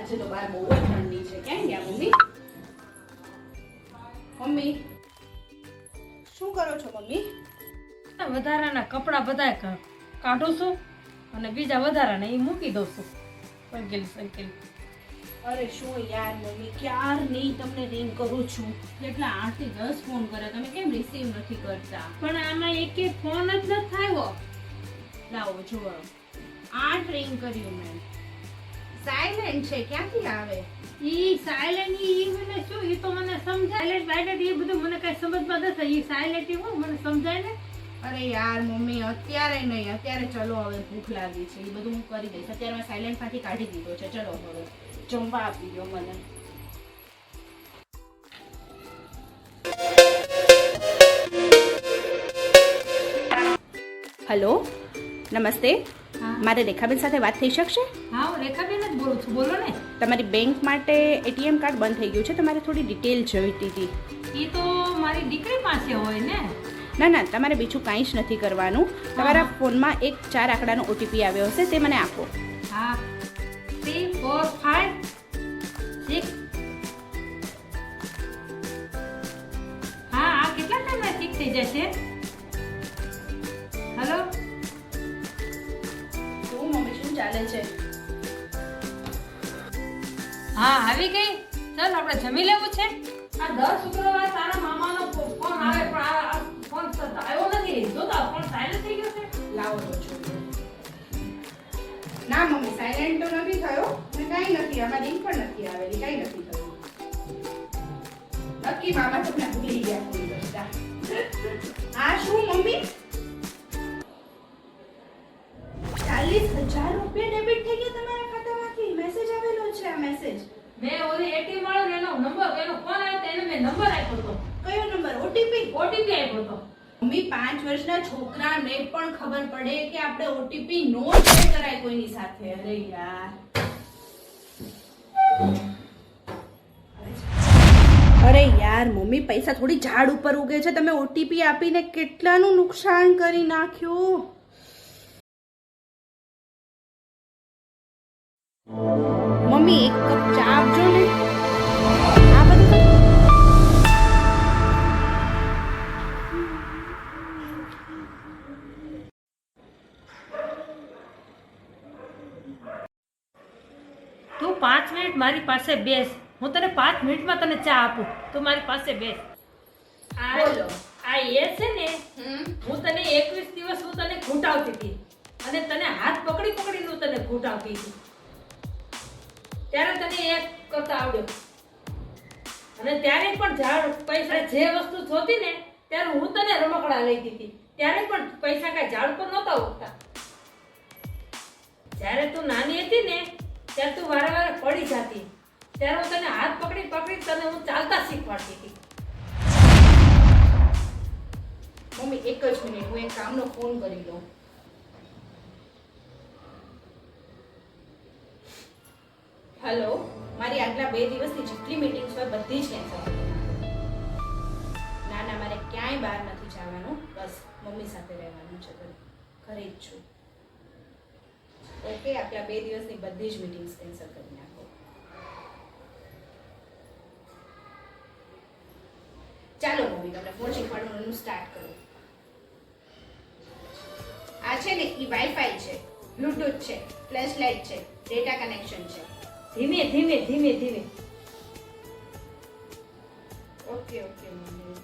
આજે તો બહાર બહુ જ ઠંડી છે. ક્યાં ગયા મમ્મી? મમ્મી શું કરો છો મમ્મી? વધારાના કપડા બધા કાઢું છું અને બીજા વધારાના એ મૂકી દઉં છું. સંકેલ અરે શું યાર મમ્મી, ક્યારની તમને રિંગ કરું છું, કેટલા 8 થી 10 ફોન કર્યા, તમે કેમ રિસીવ નથી કરતા? પણ આમાં એકે ફોન જ ન થયો. લાવો જુઓ, 8 રિંગ કર્યું મેં, સાયલેન્ટ છે. ક્યાંથી આવે? ઈ સાયલેન્ટ ઈ મને શું, ઈ તો મને સમજાય. સાયલેન્ટ એ બધું મને કઈ સમજમાં નથી. ઈ સાયલેન્ટ હું મને સમજાય ને. અરે યાર મમ્મી, અત્યારે નહીં, અત્યારે ચલો હવે ભૂખ લાગી છે, એ બધું હું કરી દઈશ. અત્યારે મેં સાયલેન્ટ માંથી કાઢી દીધો છે. ચલો હવે જમવા આપી દો મને. હેલો, નમસ્તે. મારે રેખાબેન સાથે વાત થઈ શકશે? હા, હું રેખાબેન જ બોલું છું. બોલો ને. તમારી બેંક માટે એટીએમ કાર્ડ બંધ થઈ ગયું છે, તમારે થોડી ડિટેલ જોઈતી હતી. ઈ તો મારી દીકરી પાસે હોય ને. ના, તમારે બીજું કાંઈ જ નથી કરવાનું. તમારા ફોનમાં એક 4 આંકડાનો ઓટીપી આવ્યો હશે, તે મને આપો. હા, 3 4 5 6. હા, આ કેટલા ટાઈમમાં ઠીક થઈ જશે? હેલો, શું મમ્મી, શું ચાલે છે? હા આવી ગઈ. ચાલ આપણે જમી લેવું છે. આ દર શુક્રવાર તારા મામાનો ફોન આવે પણ આ ફોન આવ્યો નથી. જો તો ફોન સાયલેન્ટ થઈ ગયો છે. લાવો તો છો. ના મમ્મી, સાયલેન્ટ તો નથી થયો ને કાંઈ નથી, આમાં રિંગ પણ નથી આવેલી, કાંઈ નથી થયું. નક્કી મામા તમને ભૂલી ગયા કોઈ બધા. આ શું મમ્મી, 40,000 રૂપિયા ડેબિટ થઈ ગયા તમારા ખાતામાંથી. મેસેજ આવેલો છે. આ મેસેજ મેં ઓલી એટીએમ વાળો એનો નંબર, એનો ફોન આવ્યો તો એને મેં નંબર આપ્યો હતો. કયો નંબર? ઓટીપી આપ્યો હતો. મમ્મી, 5 વર્ષના છોકરાને પણ ખબર પડે કે આપણે ઓટીપી નો શેર કરાય કોઈની સાથે. અરે યાર, અરે યાર મમ્મી, પૈસા થોડી ઝાડ ઉપર ઉગે છે, તમે ઓટીપી આપીને કેટલાનું નુકસાન કરી નાખ્યું. મમ્મી, એક કપ ચા આપજો ને. આ બધું તું 5 મિનિટ મારી પાસે બેસ. હું તને 5 મિનિટમાં તને ચા આપું. તું મારી પાસે બેસ. બોલો. આ એ છે ને, હું તને 21 દિવસ હું તને ઘૂંટાવતી હતી અને તને હાથ પકડીને હું તને ઘૂંટાવતી હતી. ત્યારે તને એક કરતા આવડ્યો અને ત્યારે પણ પૈસા જે વસ્તુ જોતી ને ત્યારે હું તને રમકડા લઈ દીધી. ત્યારે પણ પૈસા કઈ ઝાડ પર નહોતા ઉગતા. જ્યારે તું નાની હતી ને ત્યારે તું વારે પડી જતી. ત્યારે હું તને હાથ પકડી તને હું ચાલતા શીખવાડતી હતી. મમ્મી, એક જ મિનિટ, હું એક કામનો ફોન કરી લઉં. હેલો, મારી આગલા 2 દિવસની જેટલી મીટિંગ્સ હોય બધી જ કેન્સલ કરી નાખો. ના, મારે ક્યાંય બહાર નથી જવાનું, બસ મમ્મી સાથે રહેવાનું છે, ઘરે જ છું. ઓકે, આગલા 2 દિવસની બધી જ મીટિંગ્સ કેન્સલ કરી નાખો. ચાલો મમ્મી, તમને ફોન શીખવાડવાનું સ્ટાર્ટ કરું. આ છે ને, એ વાઈફાઈ છે, બ્લૂટૂથ છે, ફ્લેશ લાઇટ છે, ડેટા કનેક્શન છે. ધીમે. Okay mummy.